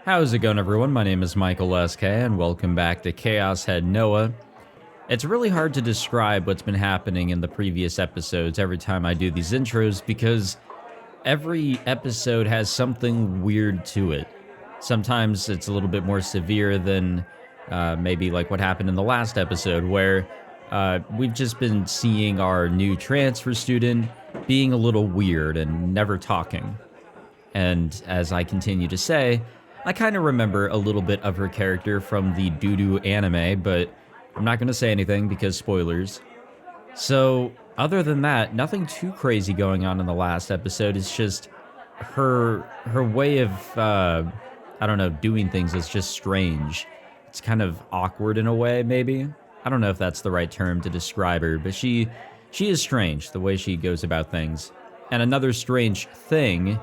How's it going, everyone? My name is Michael SK, and welcome back to Chaos Head Noah. It's really hard to describe what's been happening in the previous episodes every time I do these intros because every episode has something weird to it. Sometimes it's a little bit more severe than maybe like what happened in the last episode, where we've just been seeing our new transfer student being a little weird and never talking. And as I continue to say, I kind of remember a little bit of her character from the doo-doo anime, but I'm not going to say anything because spoilers. So, other than that, nothing too crazy going on in the last episode. It's just her way of, I don't know, doing things is just strange. It's kind of awkward in a way, maybe. I don't know if that's the right term to describe her, but she is strange, the way she goes about things. And another strange thing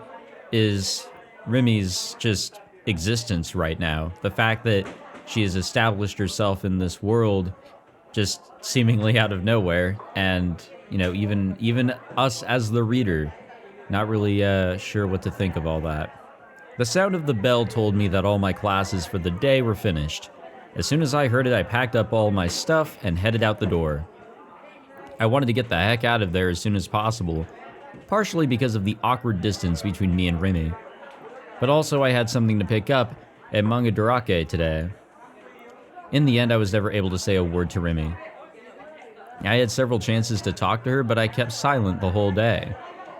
is Rimi's just existence right now. The fact that she has established herself in this world just seemingly out of nowhere, and you know, even us as the reader not really sure what to think of all that. The sound of the bell told me that all my classes for the day were finished. As soon as I heard it, I packed up all my stuff and headed out the door. I wanted to get the heck out of there as soon as possible, partially because of the awkward distance between me and Rimi. But also I had something to pick up at Manga Dorake today. In the end, I was never able to say a word to Rimi. I had several chances to talk to her, but I kept silent the whole day,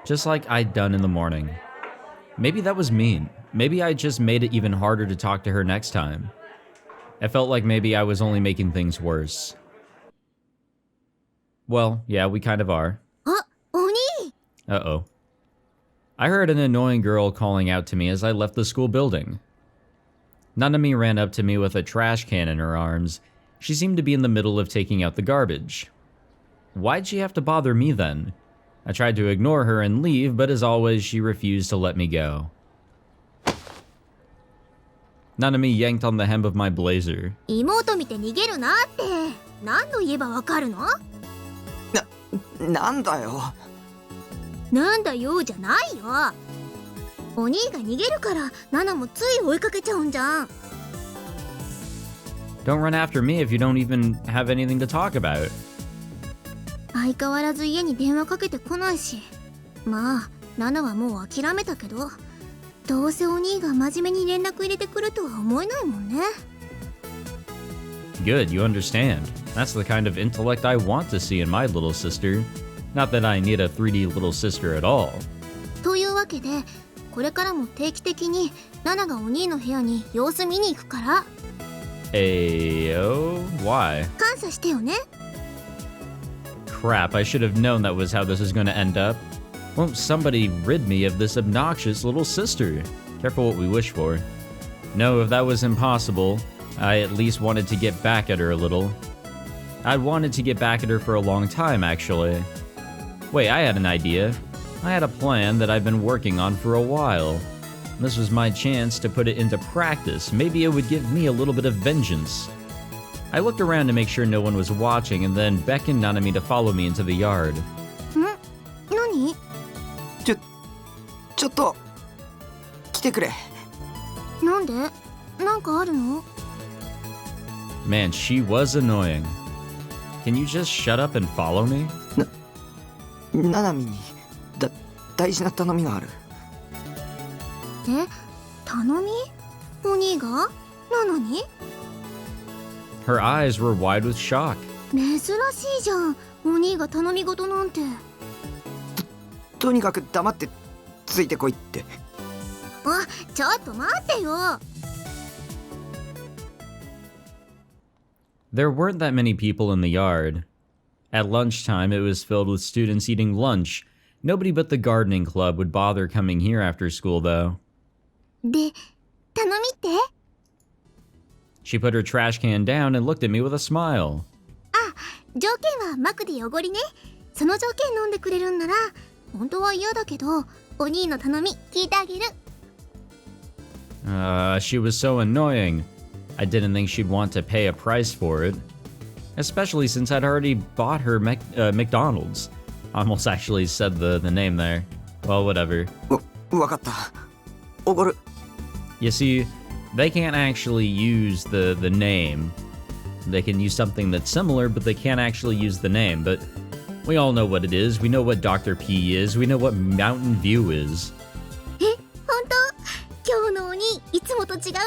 just like I'd done in the morning. Maybe that was mean. Maybe I just made it even harder to talk to her next time. I felt like maybe I was only making things worse. Well, yeah, we kind of are. Oni! Uh-oh. I heard an annoying girl calling out to me as I left the school building. Nanami ran up to me with a trash can in her arms. She seemed to be in the middle of taking out the garbage. Why'd she have to bother me then? I tried to ignore her and leave, but as always, she refused to let me go. Nanami yanked on the hem of my blazer. 妹見て逃げるなって。何度言えばわかるの？なんだよ。なんだよじゃないよ。お兄が逃げるからナナもつい追いかけちゃうんじゃん。Don't run after me if you don't even have anything to talk about. 相変わらず家に電話かけてこないし。まあ、ナナはもう諦めたけど、どうせお兄が真面目に連絡入れてくるとは思えないもんね。Good, you understand. That's the kind of intellect I want to see in my little sister. Not that I need a 3D little sister at all. というわけで、これからも定期的にナナがお兄の部屋に様子見に行くから。Ayo? Why? 感謝してよね。Crap, I should have known that was how this was going to end up. Won't somebody rid me of this obnoxious little sister? Careful what we wish for. No, if that was impossible, I at least wanted to get back at her a little. I'd wanted to get back at her for a long time, actually. Wait, I had an idea. I had a plan that I've been working on for a while. This was my chance to put it into practice. Maybe it would give me a little bit of vengeance. I looked around to make sure no one was watching and then beckoned Nanami to follow me into the yard. 何？ちょっと来てくれ。なんで？なんかあるの？ Man, she was annoying. Can you just shut up and follow me? ナナミに大事な頼みがある。え？頼み？お兄が？なのに？ Her eyes were wide with shock. 珍しいじゃん。お兄が頼み事なんて。とにかく黙ってついてこいって。あ、ちょっと待ってよ。There weren't that many people in the yard. At lunchtime, it was filled with students eating lunch. Nobody but the gardening club would bother coming here after school, though. で、頼みって？ She put her trash can down and looked at me with a smile. あ、条件はマクで汚りね。その条件飲んでくれるんなら、本当は嫌だけど、お兄の頼み聞いてあげる。She was so annoying. I didn't think she'd want to pay a price for it. Especially since I'd already bought her McDonald's. Almost actually said the name there. Well, whatever. わかった。おごる。You see, they can't actually use the name. They can use something that's similar, but they can't actually use the name. But we all know what it is. We know what Dr. P is. We know what Mountain View is. 本当今日の鬼いつもと違うね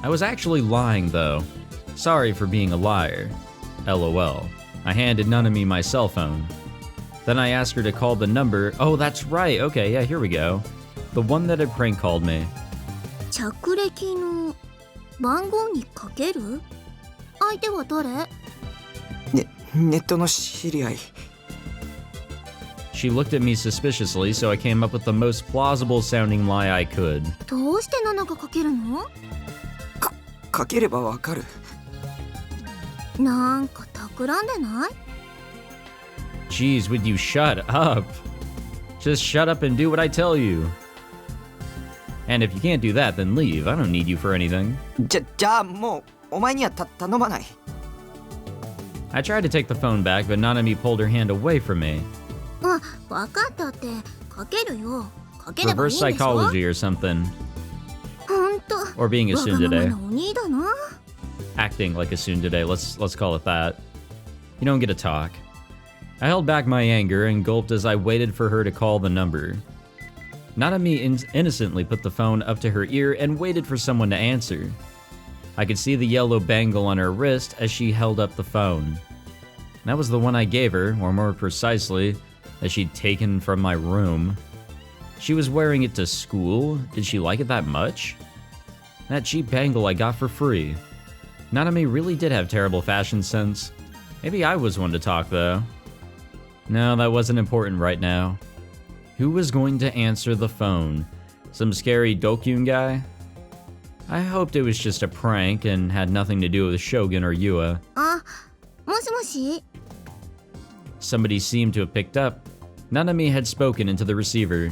I was actually lying, though. Sorry for being a liar. LOL. I handed Nanami my cell phone. Then I asked her to call the number. Oh, that's right. Okay, yeah, here we go. The one that had prank called me. 着歴の番号にかける相手は誰ネットの知り合い She looked at me suspiciously, so I came up with the most plausible sounding lie I could. どうして7がかけるのかければわかるなんか企んでない Jeez, would you shut up? Just shut up and do what I tell you. And if you can't do that, then leave. I don't need you for anything. じゃあもうお前には頼まない I tried to take the phone back, but Nanami pulled her hand away from me. あ、わかったってかけるよかければいい Reverse んでしょ psychology or something. ほんと Or being a わがまま tsundere. な鬼だな Acting like a tsundere, let's call it that. You don't get to talk. I held back my anger and gulped as I waited for her to call the number. Nanami innocently put the phone up to her ear and waited for someone to answer. I could see the yellow bangle on her wrist as she held up the phone. That was the one I gave her, or more precisely, that she'd taken from my room. She was wearing it to school. Did she like it that much? That cheap bangle I got for free. Nanami really did have terrible fashion sense. Maybe I was one to talk, though. No, that wasn't important right now. Who was going to answer the phone? Some scary Dokyun guy? I hoped it was just a prank and had nothing to do with Shogun or Yua. あ、もしもし Somebody seemed to have picked up. Nanami had spoken into the receiver,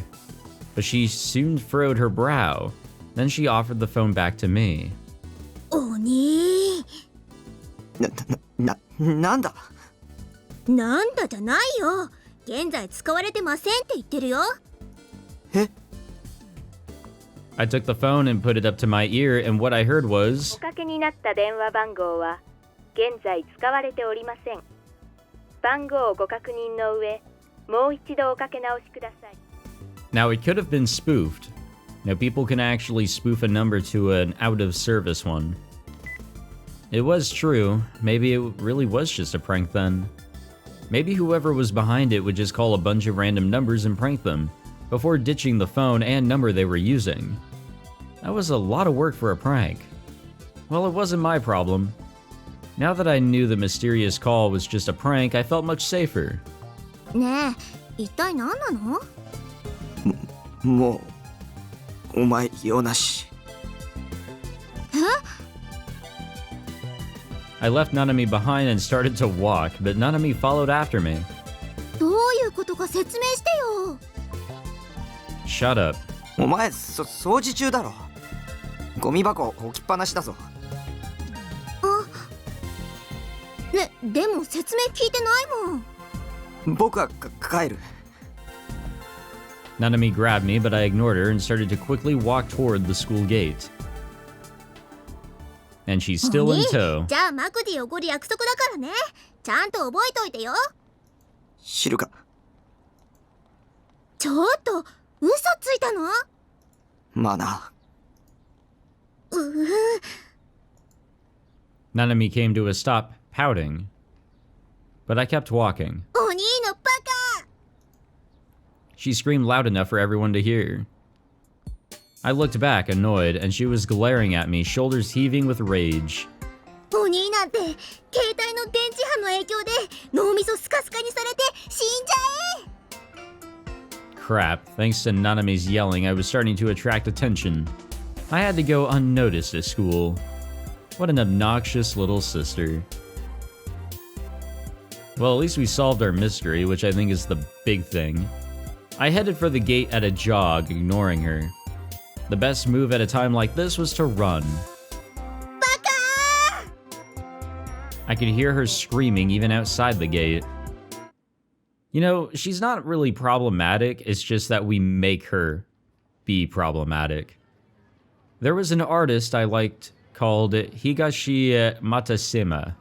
but she soon furrowed her brow. Then she offered the phone back to me. 鬼なんだなんだじゃないよ現在使われてませんって言ってるよ I took the phone and put it up to my ear, and what I heard お was, かけになった電話番号は現在使われておりません。番号をご確認の上、もう一度おかけ直しください。 now it could have been spoofed. Now people can actually spoof a number to an out-of-service one. It was true. Maybe it really was just a prank then. Maybe whoever was behind it would just call a bunch of random numbers and prank them, before ditching the phone and number they were using. That was a lot of work for a prank. Well, it wasn't my problem. Now that I knew the mysterious call was just a prank, I felt much safer. ねえ一体何なのもうお前用なし I left Nanami behind and started to walk, but Nanami followed after me. どういうことか説明してよ Shut up. お前掃除中だろゴミ箱置きっぱなしだぞねでも説明聞いてないもん僕は帰る Nanami grabbed me, but I ignored her and started to quickly walk toward the school gate. And she's still in 鬼 tow. じゃあマクディおごる約束だからねちゃんと覚えといてよ知るかちょっと嘘ついたのまあな Nanami came to a stop, pouting. But I kept walking. 鬼のバカ She screamed loud enough for everyone to hear. I looked back, annoyed, and she was glaring at me, shoulders heaving with rage. 鬼なんて携帯の電磁波の影響で脳みそスカスカにされて死んじゃえ Crap, thanks to Nanami's yelling, I was starting to attract attention. I had to go unnoticed at school. What an obnoxious little sister. Well, at least we solved our mystery, which I think is the big thing. I headed for the gate at a jog, ignoring her. The best move at a time like this was to run. バカ I could hear her screaming even outside the gate. You know, she's not really problematic, it's just that we make her be problematic. There was an artist I liked called Higashi Matasema.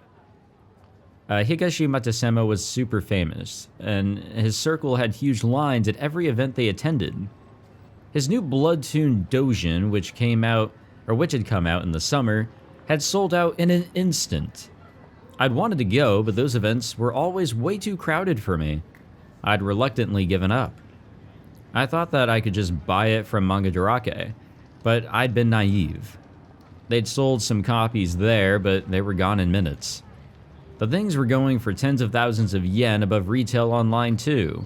Higashi Matasema was super famous, and his circle had huge lines at every event they attended. His new blood-tuned doujin, which had come out in the summer, had sold out in an instant. I'd wanted to go, but those events were always way too crowded for me. I'd reluctantly given up. I thought that I could just buy it from Mangadarake, but I'd been naive. They'd sold some copies there, but they were gone in minutes. The things were going for tens of thousands of yen above retail online too.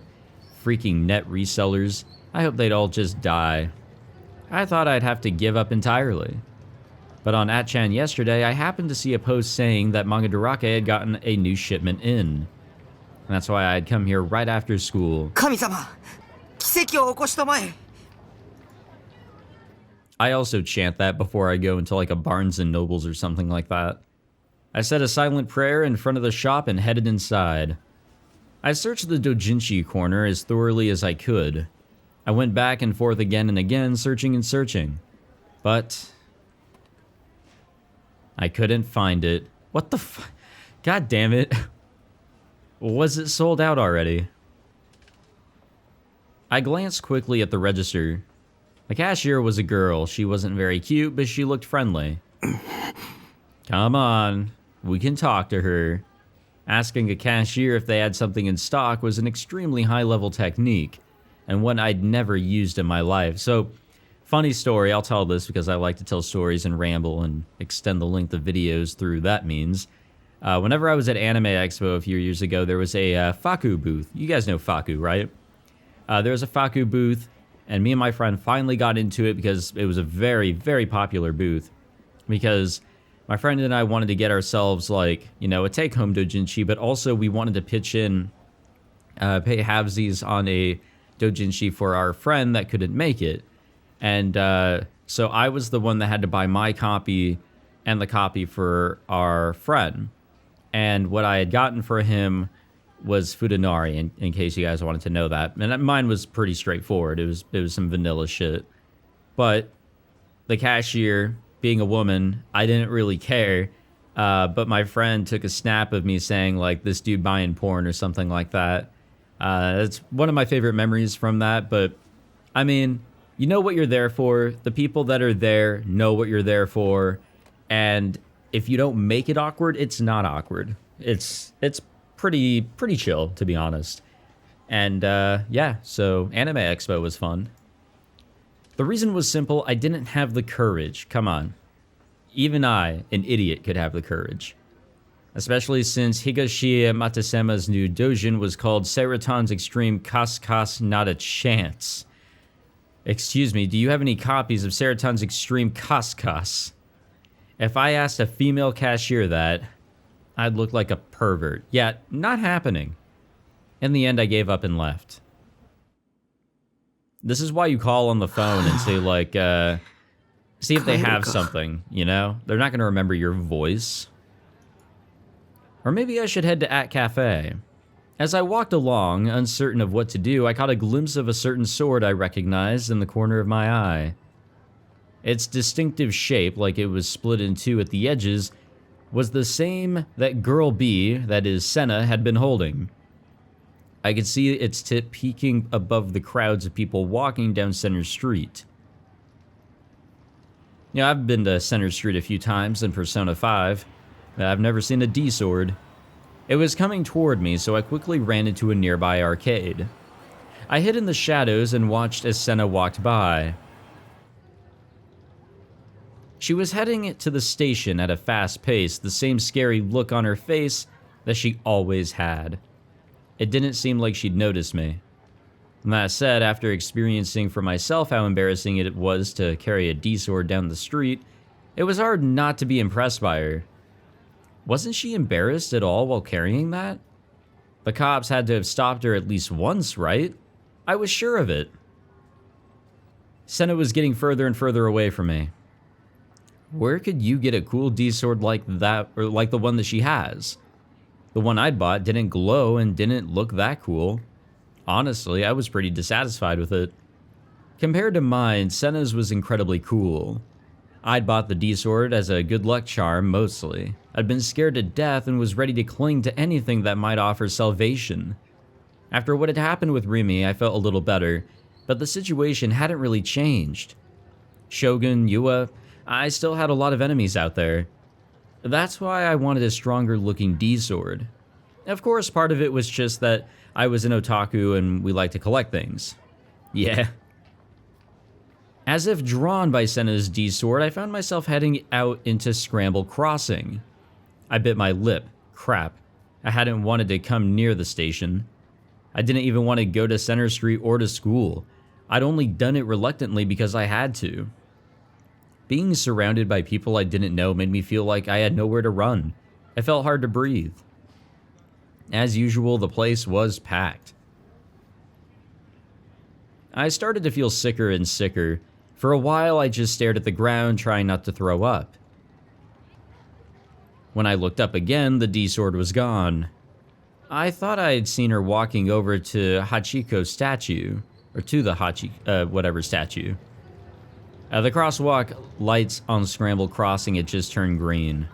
Freaking net resellers. I hope they'd all just die. I thought I'd have to give up entirely. But on Atchan yesterday, I happened to see a post saying that Mangadarake had gotten a new shipment in. And that's why I'd come here right after school. 神様、奇跡を起こしたまえ。 I also chant that before I go into like a Barnes and Nobles or something like that. I said a silent prayer in front of the shop and headed inside. I searched the doujinshi corner as thoroughly as I could. I went back and forth again and again, searching and searching. But I couldn't find it. What the f... God damn it. Was it sold out already? I glanced quickly at the register. The cashier was a girl. She wasn't very cute, but she looked friendly. Come on, we can talk to her. Asking a cashier if they had something in stock was an extremely high-level technique, and one I'd never used in my life. So, funny story, I'll tell this because I like to tell stories and ramble and extend the length of videos through that means. Whenever I was at Anime Expo a few years ago, there was a Faku booth. You guys know Faku, right? There was a Faku booth, and me and my friend finally got into it because it was a very, very popular booth. Because my friend and I wanted to get ourselves, like, you know, a take-home doujinshi, but also we wanted to pitch in, pay halvesies on a doujinshi for our friend that couldn't make it. And so I was the one that had to buy my copy and the copy for our friend. And what I had gotten for him was Fudanari, in case you guys wanted to know that. And mine was pretty straightforward. It was some vanilla shit. But the cashier, being a woman, I didn't really care. But my friend took a snap of me saying, like, this dude buying porn or something like that. That's one of my favorite memories from that. But, I mean, you know what you're there for. The people that are there know what you're there for. And if you don't make it awkward, it's not awkward. It's pretty chill, to be honest. And yeah, so Anime Expo was fun. The reason was simple. I didn't have the courage. Come on. Even I, an idiot, could have the courage. Especially since Higashi Matasema's new doujin was called Seraton's Extreme Kas Not a Chance. Excuse me, do you have any copies of Seraton's Extreme Kas? If I asked a female cashier that, I'd look like a pervert. Yeah, not happening. In the end, I gave up and left. This is why you call on the phone and say, like, see if they have something, you know? They're not going to remember your voice. Or maybe I should head to At Cafe. As I walked along, uncertain of what to do, I caught a glimpse of a certain sword I recognized in the corner of my eye. Its distinctive shape, like it was split in two at the edges, was the same that Girl B, that is Senna, had been holding. I could see its tip peeking above the crowds of people walking down Center Street. Yeah, I've been to Center Street a few times in Persona 5, but I've never seen a D-sword. It was coming toward me, so I quickly ran into a nearby arcade. I hid in the shadows and watched as Senna walked by. She was heading to the station at a fast pace, the same scary look on her face that she always had. It didn't seem like she'd noticed me. And that said, after experiencing for myself how embarrassing it was to carry a D-sword down the street, it was hard not to be impressed by her. Wasn't she embarrassed at all while carrying that? The cops had to have stopped her at least once, right? I was sure of it. Senna was getting further and further away from me. Where could you get a cool D-sword like that, or like the one that she has? The one I'd bought didn't glow and didn't look that cool. Honestly, I was pretty dissatisfied with it. Compared to mine, Senna's was incredibly cool. I'd bought the D-sword as a good luck charm, mostly. I'd been scared to death and was ready to cling to anything that might offer salvation. After what had happened with Rimi, I felt a little better, but the situation hadn't really changed. Shogun, Yua, I still had a lot of enemies out there. That's why I wanted a stronger looking D-sword. Of course, part of it was just that I was an otaku and we like to collect things. Yeah. As if drawn by Senna's D-sword, I found myself heading out into Scramble Crossing. I bit my lip. Crap. I hadn't wanted to come near the station. I didn't even want to go to Center Street or to school. I'd only done it reluctantly because I had to. Being surrounded by people I didn't know made me feel like I had nowhere to run. I felt hard to breathe. As usual, the place was packed. I started to feel sicker and sicker. For a while, I just stared at the ground, trying not to throw up. When I looked up again, the D-sword was gone. I thought I had seen her walking over to Hachiko's statue, or to the whatever statue. The crosswalk lights on Scramble Crossing had just turned green.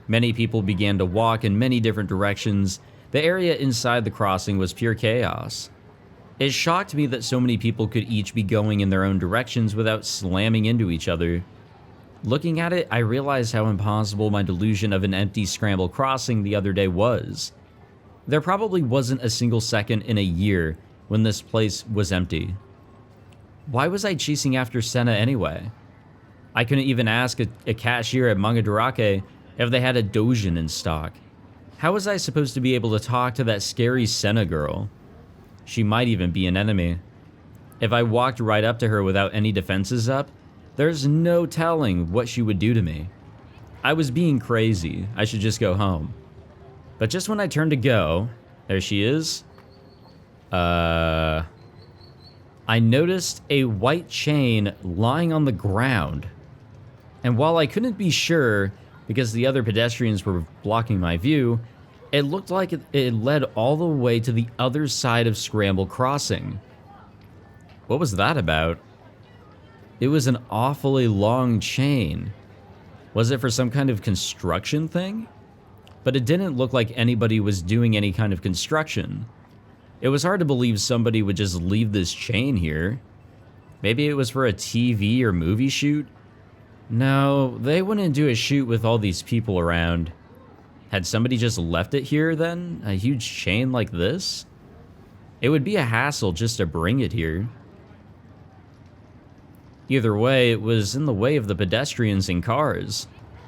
Many people began to walk in many different directions. The area inside the crossing was pure chaos. It shocked me that so many people could each be going in their own directions without slamming into each other. Looking at it, I realized how impossible my delusion of an empty Scramble Crossing the other day was. There probably wasn't a single second in a year when this place was empty. Why was I chasing after Senna anyway? I couldn't even ask a cashier at Mangadarake if they had a dojin in stock. How was I supposed to be able to talk to that scary Senna girl? She might even be an enemy. If I walked right up to her without any defenses up, there's no telling what she would do to me. I was being crazy. I should just go home. But just when I turned to go, there she is. I noticed a white chain lying on the ground. And while I couldn't be sure, because the other pedestrians were blocking my view, it looked like it led all the way to the other side of Scramble Crossing. What was that about? It was an awfully long chain. Was it for some kind of construction thing? But it didn't look like anybody was doing any kind of construction. It was hard to believe somebody would just leave this chain here. Maybe it was for a TV or movie shoot? No, they wouldn't do a shoot with all these people around. Had somebody just left it here then? A huge chain like this? It would be a hassle just to bring it here. Either way, it was in the way of the pedestrians and cars.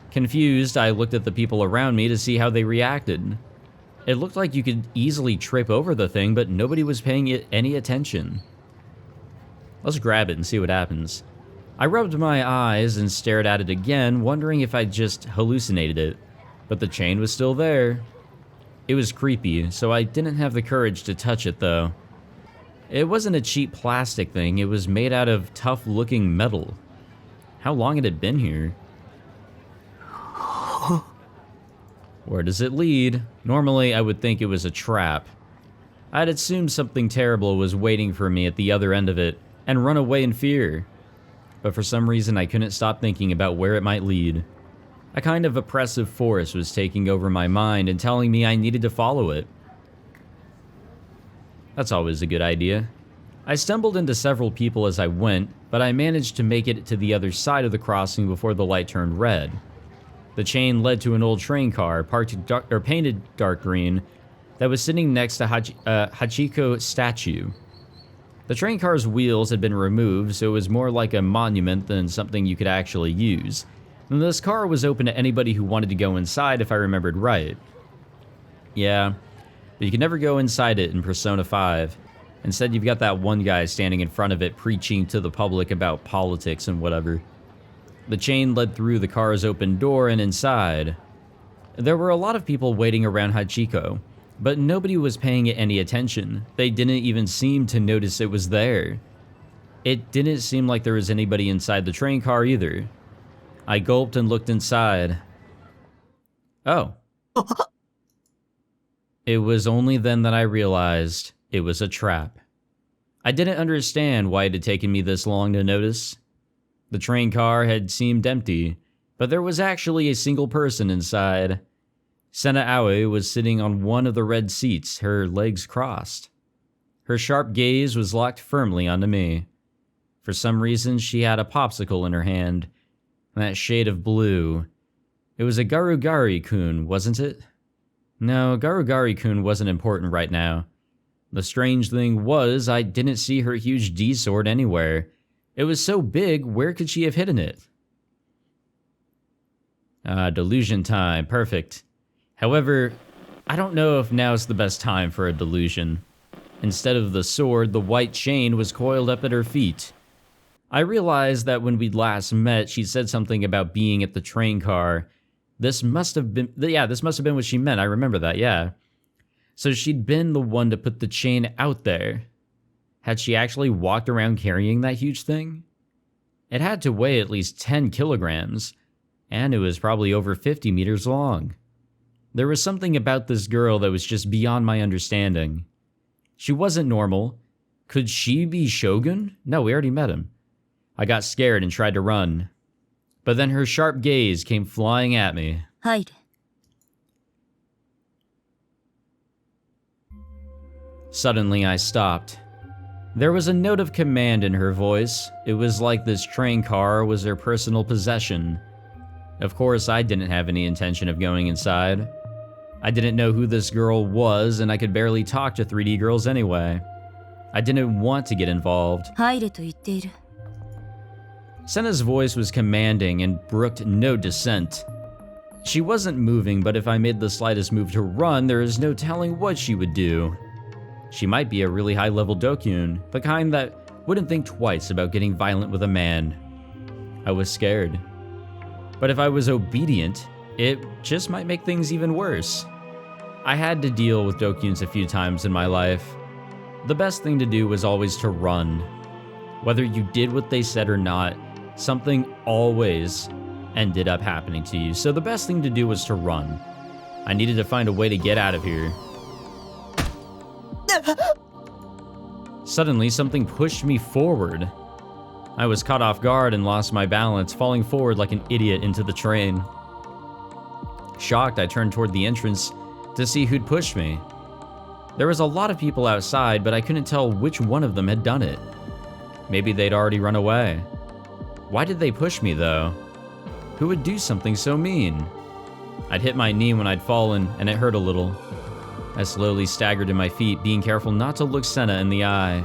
Confused, I looked at the people around me to see how they reacted. It looked like you could easily trip over the thing, but nobody was paying it any attention. Let's grab it and see what happens. I rubbed my eyes and stared at it again, wondering if I'd just hallucinated it. But the chain was still there. It was creepy, so I didn't have the courage to touch it though. It wasn't a cheap plastic thing, it was made out of tough-looking metal. How long had it been here? Where does it lead? Normally, I would think it was a trap. I'd assumed something terrible was waiting for me at the other end of it, and run away in fear. But for some reason, I couldn't stop thinking about where it might lead. A kind of oppressive force was taking over my mind and telling me I needed to follow it. That's always a good idea. I stumbled into several people as I went, but I managed to make it to the other side of the crossing before the light turned red. The chain led to an old train car, painted dark green, that was sitting next to Hachiko's statue. The train car's wheels had been removed, so it was more like a monument than something you could actually use. And this car was open to anybody who wanted to go inside, if I remembered right. Yeah, but you can never go inside it in Persona 5. Instead, you've got that one guy standing in front of it preaching to the public about politics and whatever. The chain led through the car's open door and inside. There were a lot of people waiting around Hachiko, but nobody was paying it any attention. They didn't even seem to notice it was there. It didn't seem like there was anybody inside the train car either. I gulped and looked inside. Oh. It was only then that I realized it was a trap. I didn't understand why it had taken me this long to notice. The train car had seemed empty, but there was actually a single person inside. Sena Aoi was sitting on one of the red seats, her legs crossed. Her sharp gaze was locked firmly onto me. For some reason, she had a popsicle in her hand, that shade of blue. It was a Garugari-kun, wasn't it? No, Garugari-kun wasn't important right now. The strange thing was, I didn't see her huge D-sword anywhere. It was so big, where could she have hidden it? Delusion time, perfect. However, I don't know if now's the best time for a delusion. Instead of the sword, the white chain was coiled up at her feet. I realized that when we'd last met, she said something about being at the train car. This must have been what she meant. I remember that, yeah. So she'd been the one to put the chain out there. Had she actually walked around carrying that huge thing? It had to weigh at least 10 kilograms, and it was probably over 50 meters long. There was something about this girl that was just beyond my understanding. She wasn't normal. Could she be Shogun? No, we already met him. I got scared and tried to run. But then her sharp gaze came flying at me. Hide. Suddenly, I stopped. There was a note of command in her voice. It was like this train car was her personal possession. Of course, I didn't have any intention of going inside. I didn't know who this girl was, and I could barely talk to 3D girls anyway. I didn't want to get involved. Sena's voice was commanding and brooked no dissent. She wasn't moving, but if I made the slightest move to run, there is no telling what she would do. She might be a really high-level Dokyun, the kind that wouldn't think twice about getting violent with a man. I was scared. But if I was obedient, it just might make things even worse. I had to deal with Dokyuns a few times in my life. The best thing to do was always to run. Whether you did what they said or not, something always ended up happening to you, so the best thing to do was to run. I needed to find a way to get out of here. Suddenly, something pushed me forward. I was caught off guard and lost my balance, falling forward like an idiot into the train. Shocked, I turned toward the entrance to see who'd pushed me. There was a lot of people outside, but I couldn't tell which one of them had done it. Maybe they'd already run away. Why did they push me, though? Who would do something so mean? I'd hit my knee when I'd fallen, and it hurt a little. I slowly staggered to my feet, being careful not to look Sena in the eye.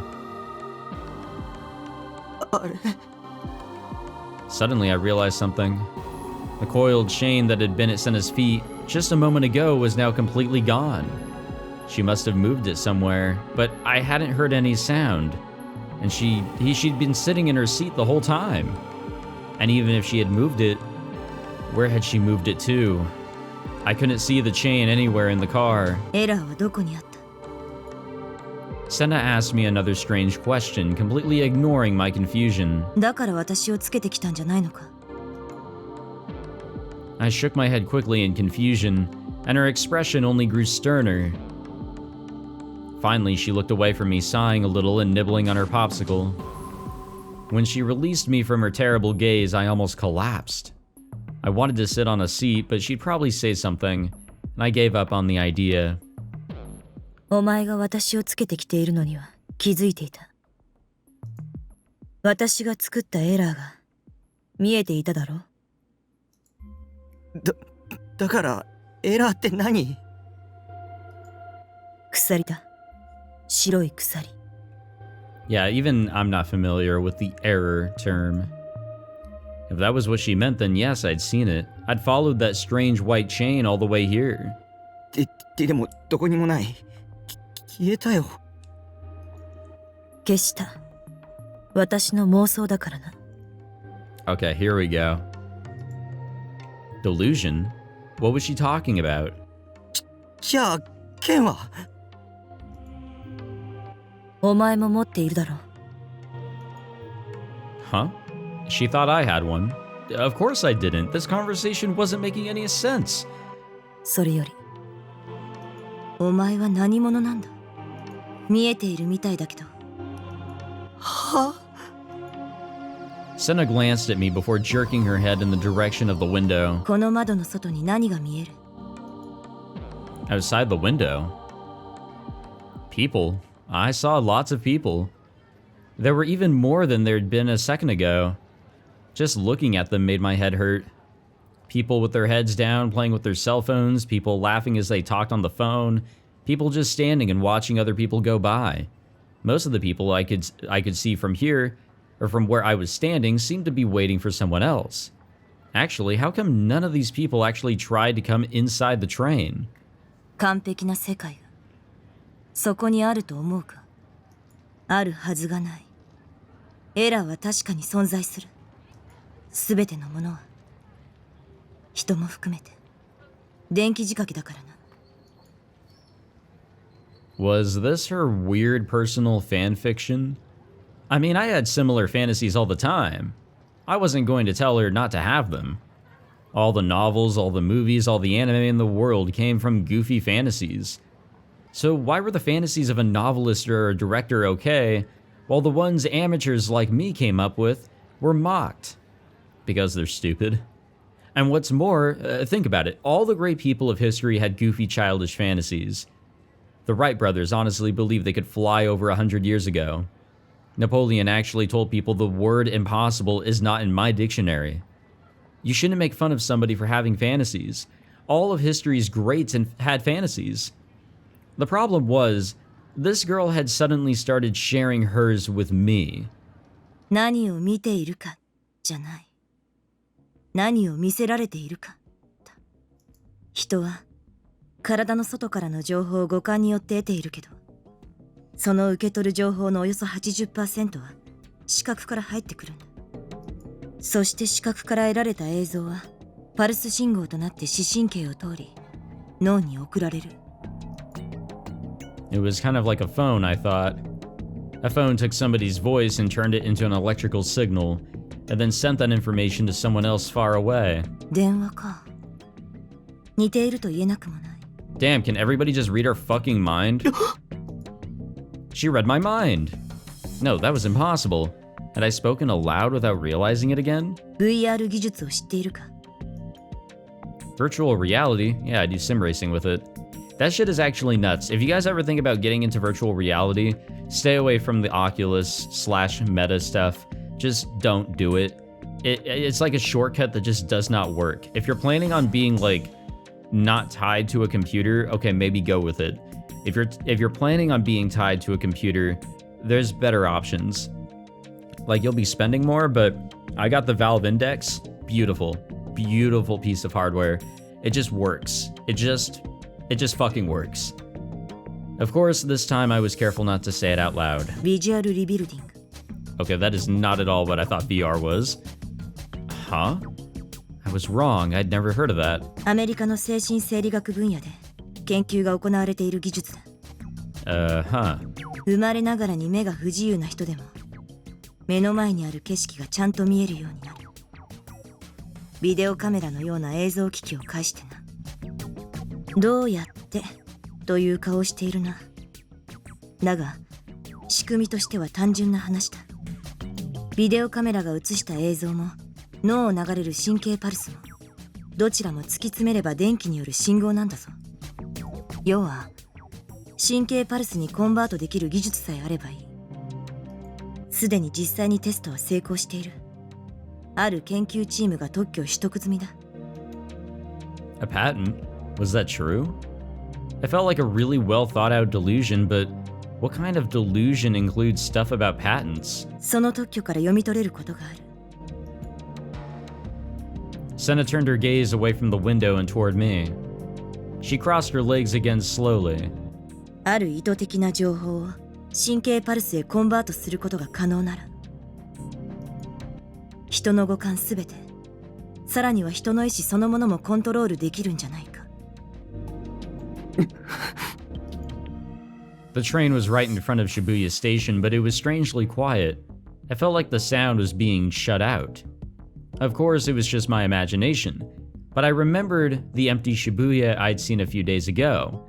Suddenly, I realized something. The coiled chain that had been at Sena's feet just a moment ago was now completely gone. She must have moved it somewhere, but I hadn't heard any sound. And she'd been sitting in her seat the whole time. And even if she had moved it, where had she moved it to? I couldn't see the chain anywhere in the car. Sena asked me another strange question, completely ignoring my confusion. I shook my head quickly in confusion, and her expression only grew sterner. Finally, she looked away from me, sighing a little and nibbling on her popsicle. When she released me from her terrible gaze, I almost collapsed. I wanted to sit on a seat, but she'd probably say something, and I gave up on the idea. Yeah, even I'm not familiar with the error term. If that was what she meant, then yes, I'd seen it. I'd followed that strange white chain all the way here. Okay, here we go. Delusion? What was she talking about? Huh? She thought I had one. Of course I didn't. This conversation wasn't making any sense. Senna glanced at me before jerking her head in the direction of the window. この窓の外に何が見える? Outside the window? People. I saw lots of people. There were even more than there'd been a second ago. Just looking at them made my head hurt. People with their heads down, playing with their cell phones, people laughing as they talked on the phone, people just standing and watching other people go by. Most of the people I could see from here, or from where I was standing, seemed to be waiting for someone else. Actually, how come none of these people actually tried to come inside the train? 完璧な世界がそこにあると思うか? あるはずがない。エラーは確かに存在する。すべてのものは人も含めて電気仕掛けだからな。 Was this her weird personal fan fiction? I mean, I had similar fantasies all the time. I wasn't going to tell her not to have them. All the novels, all the movies, all the anime in the world came from goofy fantasies. So why were the fantasies of a novelist or a director okay, while the ones amateurs like me came up with were mocked? Because they're stupid. And what's more, think about it, all the great people of history had goofy childish fantasies. The Wright brothers honestly believed they could fly over 100 years ago. Napoleon actually told people the word impossible is not in my dictionary. You shouldn't make fun of somebody for having fantasies. All of history's greats had fantasies. The problem was, this girl had suddenly started sharing hers with me. 何を見ているかじゃない。何を見せられているかだ。人は体の外からの情報を五感によって得ているけど、その受け取る情報のおよそ 80% は視覚から入ってくるんだ。そして視覚から得られた映像はパルス信号となって視神経を通り脳に送られる。 It was kind of like a phone, I thought. A phone took somebody's voice and turned it into an electrical signal, and then sent that information to someone else far away. 電話か。似ていると言えなくもない。 Damn, can everybody just read our fucking mind? She read my mind. No, that was impossible. Had I spoken aloud without realizing it again? VR 技術を知っているか? Virtual reality? Yeah, I do sim racing with it. That shit is actually nuts. If you guys ever think about getting into virtual reality, stay away from the Oculus/Meta stuff. Just don't do it. It's like a shortcut that just does not work. If you're planning on being like not tied to a computer, okay, maybe go with it. If you're planning on being tied to a computer, there's better options. Like, you'll be spending more, but I got the Valve Index. Beautiful, beautiful piece of hardware. It just works. It just fucking works. Of course, this time I was careful not to say it out loud. ビジュアルリビルディング。 Okay, that is not at all what I thought VR was. Huh? I was wrong. I'd never heard of that. アメリカの精神生理学分野で研究が行われている技術だ。Huh. 生まれながらに目が不自由な人でも目の前にある景色がちゃんと見えるようになる。ビデオカメラのような映像機器を介してな。どうやってという顔をしているな。だが仕組みとしては単純な話だ。ビデオカメラが映した映像も脳を流れる神経パルスもどちらも突き詰めれば電気による信号なんだぞ。要は神経パルスにコンバートできる技術さえあればいい。すでに実際にテストは成功している。ある研究チームが特許を取得済みだ。A patent? Was that true? I felt like a really well thought out delusion, but what kind of delusion includes stuff about patents? その特許から読み取れることがある。Senna turned her gaze away from the window and toward me. She crossed her legs again slowly. ある意図的な情報を神経パルスへコンバートすることが可能なら、人の五感すべて、さらには人の意志そのものもコントロールできるんじゃないか。The train was right in front of Shibuya Station, but it was strangely quiet. I felt like the sound was being shut out. Of course, it was just my imagination, but I remembered the empty Shibuya I'd seen a few days ago,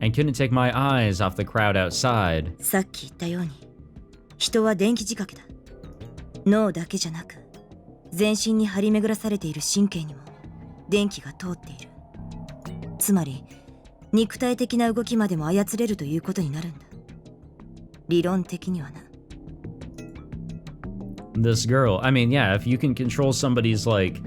and couldn't take my eyes off the crowd outside. さっき言ったように、人は電気仕掛けだ。脳だけじゃなく、全身に張り巡らされている神経にも電気が通っている。つまり肉体的な動きまでも操れるということになるんだ。理論的にはな。This girl, I mean, yeah, if you can control somebody's, like,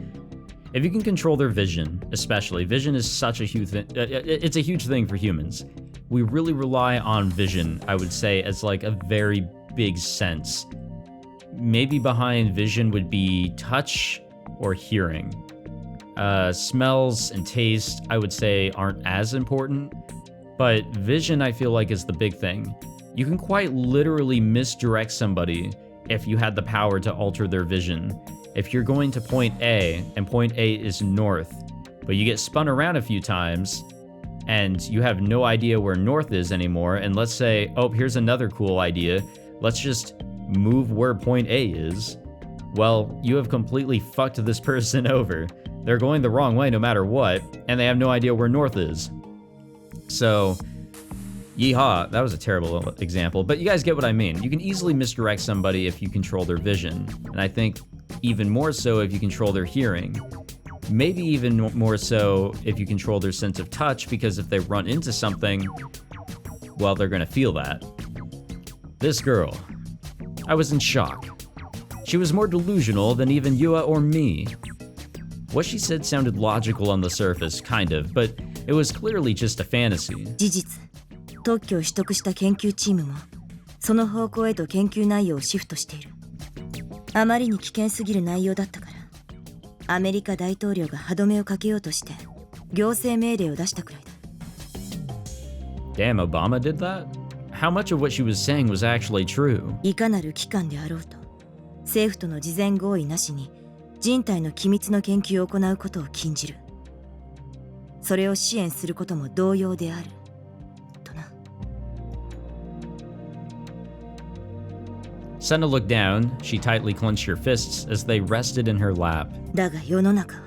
if you can control their vision, especially, vision is such a huge thing, it's a huge thing for humans. We really rely on vision, I would say, as like a very big sense. Maybe behind vision would be touch or hearing. Smells and taste, I would say, aren't as important, but vision, I feel like, is the big thing. You can quite literally misdirect somebody if you had the power to alter their vision. If you're going to point A, and point A is north, but you get spun around a few times, and you have no idea where north is anymore, and let's say, oh, here's another cool idea, let's just move where point A is, well, you have completely fucked this person over. They're going the wrong way no matter what, and they have no idea where north is. So, yeehaw, that was a terrible example, but you guys get what I mean. You can easily misdirect somebody if you control their vision, and I think even more so if you control their hearing. Maybe even more so if you control their sense of touch, because if they run into something, well, they're gonna feel that. This girl, I was in shock. She was more delusional than even Yua or me. What she said sounded logical on the surface, kind of, but it was clearly just a fantasy. 事実、特許を取得した研究チームもその方向へと研究内容をシフトしている。あまりに危険すぎる内容だったから、アメリカ大統領が歯止めをかけようとして行政命令を出したくらいだ。Damn, Obama did that? How much of what she was saying was actually true? いかなる機関であろうと、政府との事前合意なしに人体の機密の研究を行うことを禁じる。それを支援することも同様である。とな。Senna looked down. She tightly clenched her fists as they rested in her lap. だが世の中は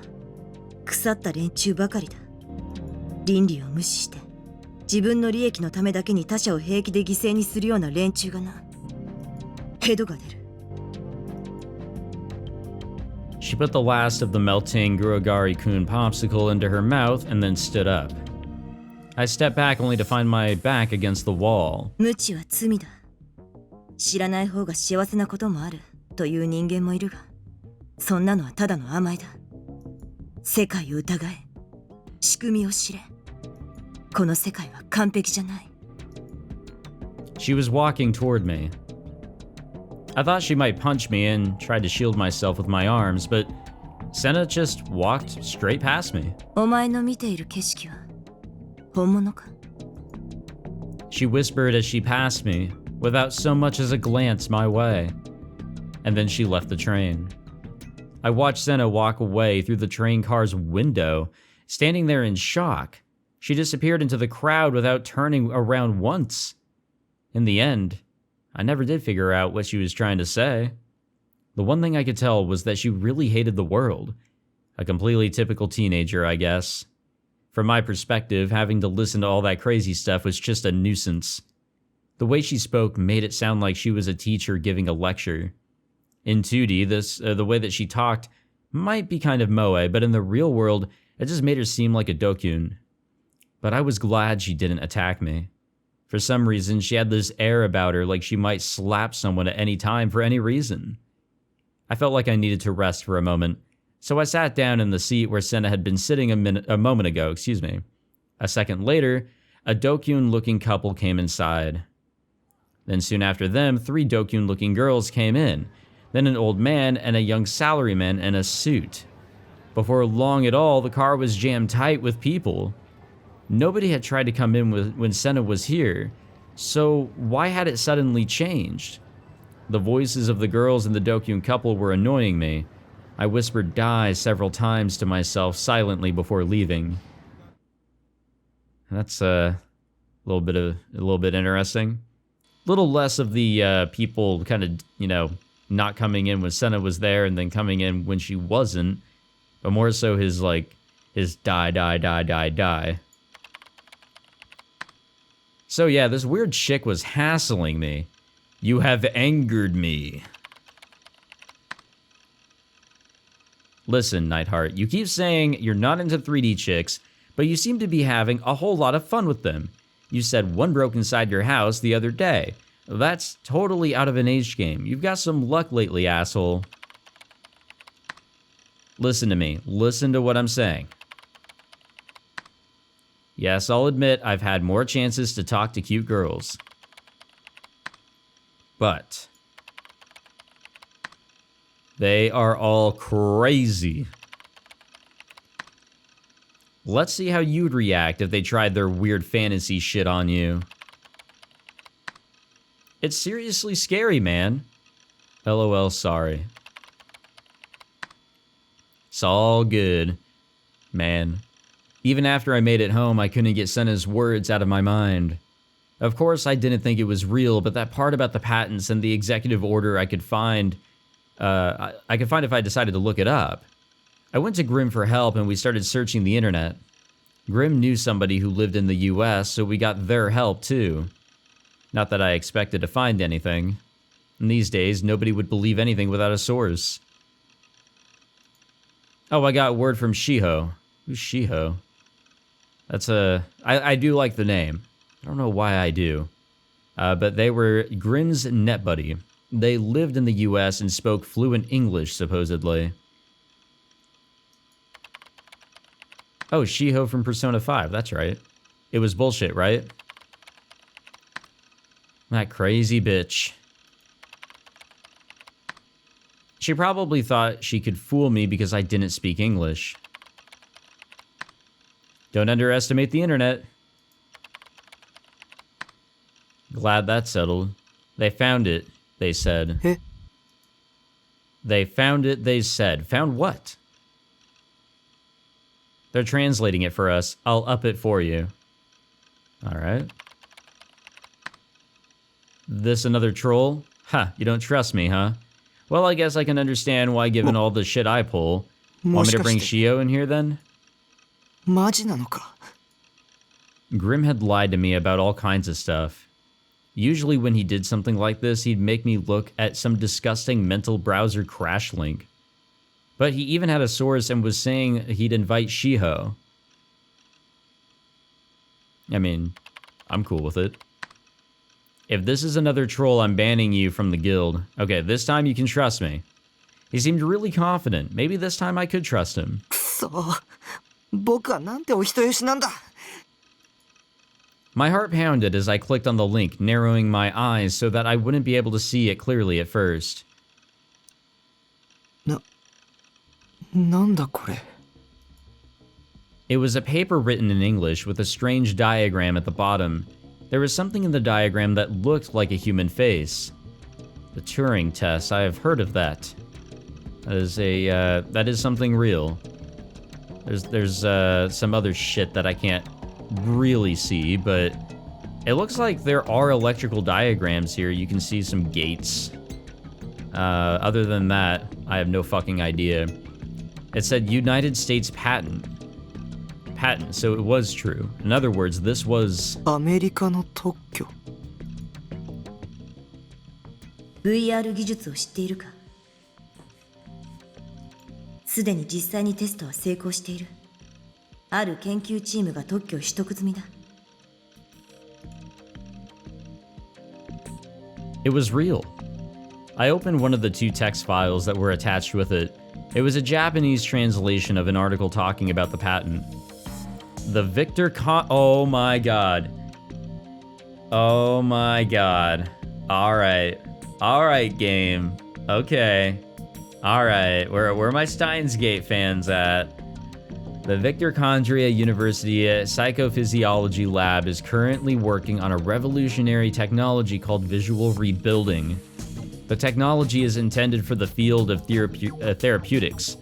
腐った連中ばかりだ。倫理を無視して自分の利益のためだけに他者を平気で犠牲にするような連中がな。ヘドが出る。She put the last of the melting Guruogari-kun popsicle into her mouth and then stood up. I stepped back only to find my back against the wall. 無知は罪だ。知らない方が幸せなこともあるという人間もいるが、そんなのはただの甘えだ。世界を疑え。仕組みを知れ。この世界は完璧じゃない。She was walking toward me. I thought she might punch me and tried to shield myself with my arms, but Senna just walked straight past me. お前の見ている景色は本物か? She whispered as she passed me, without so much as a glance my way. And then she left the train. I watched Senna walk away through the train car's window, standing there in shock. She disappeared into the crowd without turning around once. In the end, I never did figure out what she was trying to say. The one thing I could tell was that she really hated the world. A completely typical teenager, I guess. From my perspective, having to listen to all that crazy stuff was just a nuisance. The way she spoke made it sound like she was a teacher giving a lecture. In 2D, the way that she talked might be kind of moe, but in the real world, it just made her seem like a dokyun. But I was glad she didn't attack me. For some reason, she had this air about her like she might slap someone at any time for any reason. I felt like I needed to rest for a moment, so I sat down in the seat where Senna had been sitting a moment ago. A second later, a dokyun-looking couple came inside. Then soon after them, 3 dokyun-looking girls came in, then an old man and a young salaryman in a suit. Before long at all, the car was jammed tight with people. Nobody had tried to come in when Senna was here, so why had it suddenly changed? The voices of the girls and the dokyun couple were annoying me. I whispered "die" several times to myself silently before leaving. That's a little bit interesting. Little less of the people kind of, not coming in when Senna was there and then coming in when she wasn't, but more so his die. So yeah, this weird chick was hassling me. You have angered me. Listen, Nightheart, you keep saying you're not into 3D chicks, but you seem to be having a whole lot of fun with them. You said one broke inside your house the other day. That's totally out of an age game. You've got some luck lately, asshole. Listen to me. Listen to what I'm saying. Yes, I'll admit I've had more chances to talk to cute girls. But they are all crazy. Let's see how you'd react if they tried their weird fantasy shit on you. It's seriously scary, man. LOL, sorry. It's all good, man. Even after I made it home, I couldn't get Senna's words out of my mind. Of course, I didn't think it was real, but that part about the patents and the executive order I could find if I decided to look it up. I went to Grimm for help and we started searching the internet. Grimm knew somebody who lived in the US, so we got their help too. Not that I expected to find anything. In these days, nobody would believe anything without a source. Oh, I got word from Shiho. Who's Shiho? I do like the name. I don't know why I do. But they were Grimm's net buddy. They lived in the US and spoke fluent English, supposedly. Oh, Shiho from Persona 5, that's right. It was bullshit, right? That crazy bitch. She probably thought she could fool me because I didn't speak English. Don't underestimate the internet. Glad that's settled. They found it, they said. Eh? They found it, they said. Found what? They're translating it for us. I'll up it for you. Alright. This another troll? Ha, you don't trust me, huh? Well, I guess I can understand why, given all the shit I pull. Want me to bring Shio in here, then? マジなのか? Grimm had lied to me about all kinds of stuff. Usually when he did something like this, he'd make me look at some disgusting mental browser crash link. But he even had a source and was saying he'd invite Shiho. I mean, I'm cool with it. If this is another troll, I'm banning you from the guild. Okay, this time you can trust me. He seemed really confident. Maybe this time I could trust him. くそ、僕はなんてお人よしなんだ. My heart pounded as I clicked on the link, narrowing my eyes so that I wouldn't be able to see it clearly at first. なんだこれ? It was a paper written in English with a strange diagram at the bottom. There was something in the diagram that looked like a human face. The Turing test, I have heard of that. That is something real. There's some other shit that I can't really see, but it looks like there are electrical diagrams here. You can see some gates. Other than that, I have no fucking idea. It said United States patent. Patent, so it was true. In other words, this was... アメリカの特許. VR 技術を知っているか? すでに実際にテストは成功している。ある研究チームが特許を取得済みだ。It was real. I opened one of the two text files that were attached with it. It was a Japanese translation of an article talking about the patent. The oh my god. Oh my god. Alright, game. Okay. Alright, where are my Steins Gate fans at? The Victor Condria University Psychophysiology Lab is currently working on a revolutionary technology called visual rebuilding. The technology is intended for the field of therapeutics,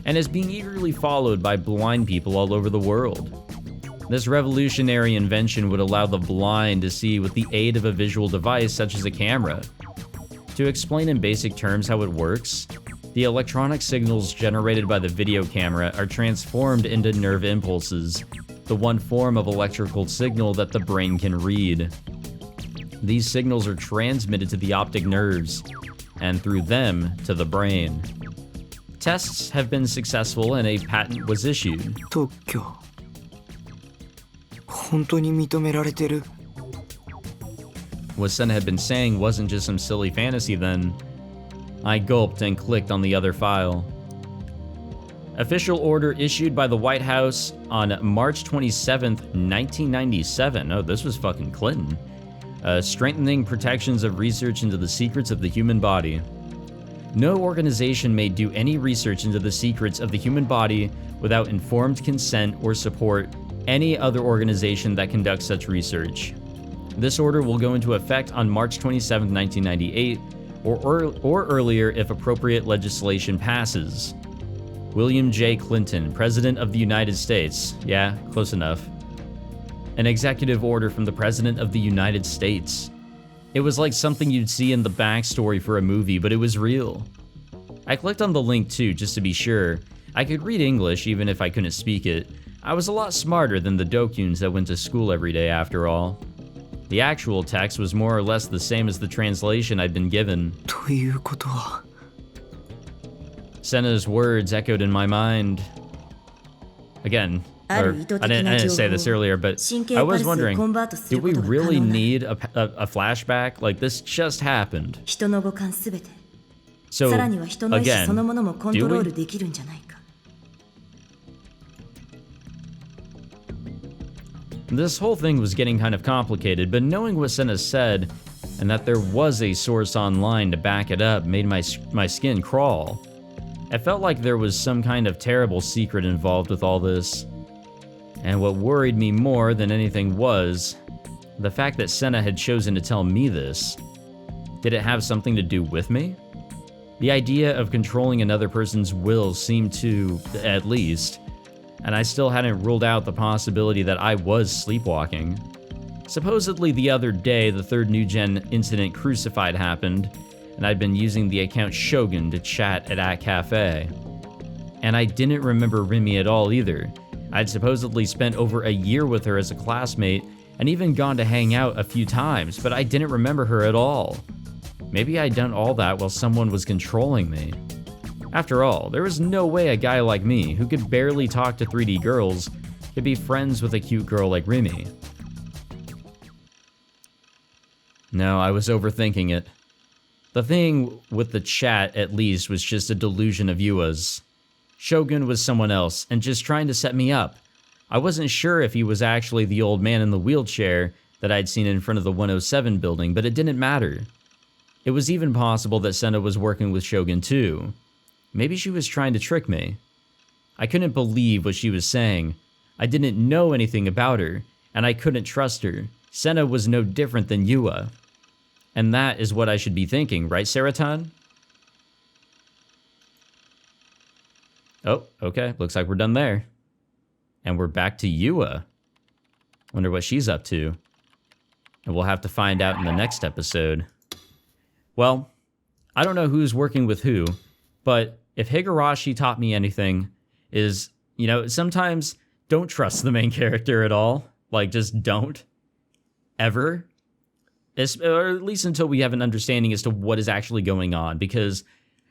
and is being eagerly followed by blind people all over the world. This revolutionary invention would allow the blind to see with the aid of a visual device such as a camera. To explain in basic terms how it works, the electronic signals generated by the video camera are transformed into nerve impulses, the one form of electrical signal that the brain can read. These signals are transmitted to the optic nerves, and through them, to the brain. Tests have been successful and a patent was issued. 特許本当に認められてる What Senna had been saying wasn't just some silly fantasy then. I gulped and clicked on the other file. Official order issued by the White House on March 27th, 1997. Oh, this was fucking Clinton. Strengthening protections of research into the secrets of the human body. No organization may do any research into the secrets of the human body without informed consent or support any other organization that conducts such research. This order will go into effect on March 27, 1998, or earlier if appropriate legislation passes. William J. Clinton, President of the United States. Yeah, close enough. An executive order from the President of the United States. It was like something you'd see in the backstory for a movie, but it was real. I clicked on the link too, just to be sure. I could read English even if I couldn't speak it. I was a lot smarter than the dokyuns that went to school every day after all. The actual text was more or less the same as the translation I'd been given. ということは Senna's words echoed in my mind. Again, I didn't say this earlier, but I was wondering, do we really need a flashback? Like, this just happened. 人の五感すべて So, さらには人の意志 again, そのものもコントロー do ル we? できるんじゃないか This whole thing was getting kind of complicated, but knowing what Senna said, and that there was a source online to back it up, made my skin crawl. I felt like there was some kind of terrible secret involved with all this. And what worried me more than anything was the fact that Senna had chosen to tell me this. Did it have something to do with me? The idea of controlling another person's will seemed to, at least, and I still hadn't ruled out the possibility that I was sleepwalking. Supposedly the other day, the third NewGen incident Crucified happened, and I'd been using the account Shogun to chat at Cafe. And I didn't remember Rimi at all either. I'd supposedly spent over a year with her as a classmate, and even gone to hang out a few times, but I didn't remember her at all. Maybe I'd done all that while someone was controlling me. After all, there was no way a guy like me, who could barely talk to 3D girls, could be friends with a cute girl like Rimi. No, I was overthinking it. The thing with the chat, at least, was just a delusion of Yua's. Shogun was someone else, and just trying to set me up. I wasn't sure if he was actually the old man in the wheelchair that I'd seen in front of the 107 building, but it didn't matter. It was even possible that Senna was working with Shogun too. Maybe she was trying to trick me. I couldn't believe what she was saying. I didn't know anything about her, and I couldn't trust her. Senna was no different than Yua. And that is what I should be thinking, right, Seratan? Oh, okay. Looks like we're done there. And we're back to Yua. Wonder what she's up to. And we'll have to find out in the next episode. Well, I don't know who's working with who, but if Higurashi taught me anything, is, you know, sometimes don't trust the main character at all. Like, just don't. Ever. Or at least until we have an understanding as to what is actually going on. Because,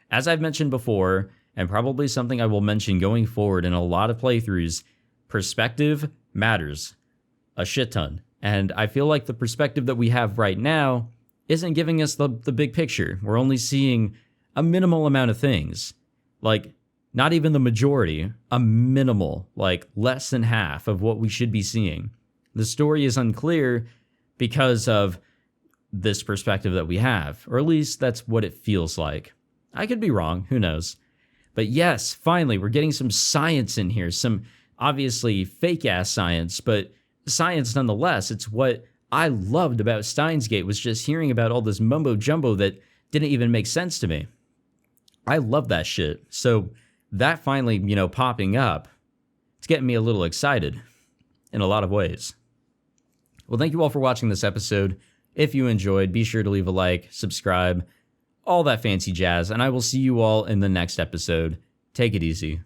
as I've mentioned before, and probably something I will mention going forward in a lot of playthroughs, perspective matters a shit ton. And I feel like the perspective that we have right now isn't giving us the big picture. We're only seeing a minimal amount of things. Like, not even the majority, a minimal, like less than half of what we should be seeing. The story is unclear because of this perspective that we have, or at least that's what it feels like. I could be wrong, who knows? But yes, finally, we're getting some science in here, some obviously fake-ass science, but science nonetheless. It's what I loved about Steins Gate, was just hearing about all this mumbo-jumbo that didn't even make sense to me. I love that shit. So that finally, you know, popping up, it's getting me a little excited in a lot of ways. Well, thank you all for watching this episode. If you enjoyed, be sure to leave a like, subscribe, all that fancy jazz, and I will see you all in the next episode. Take it easy.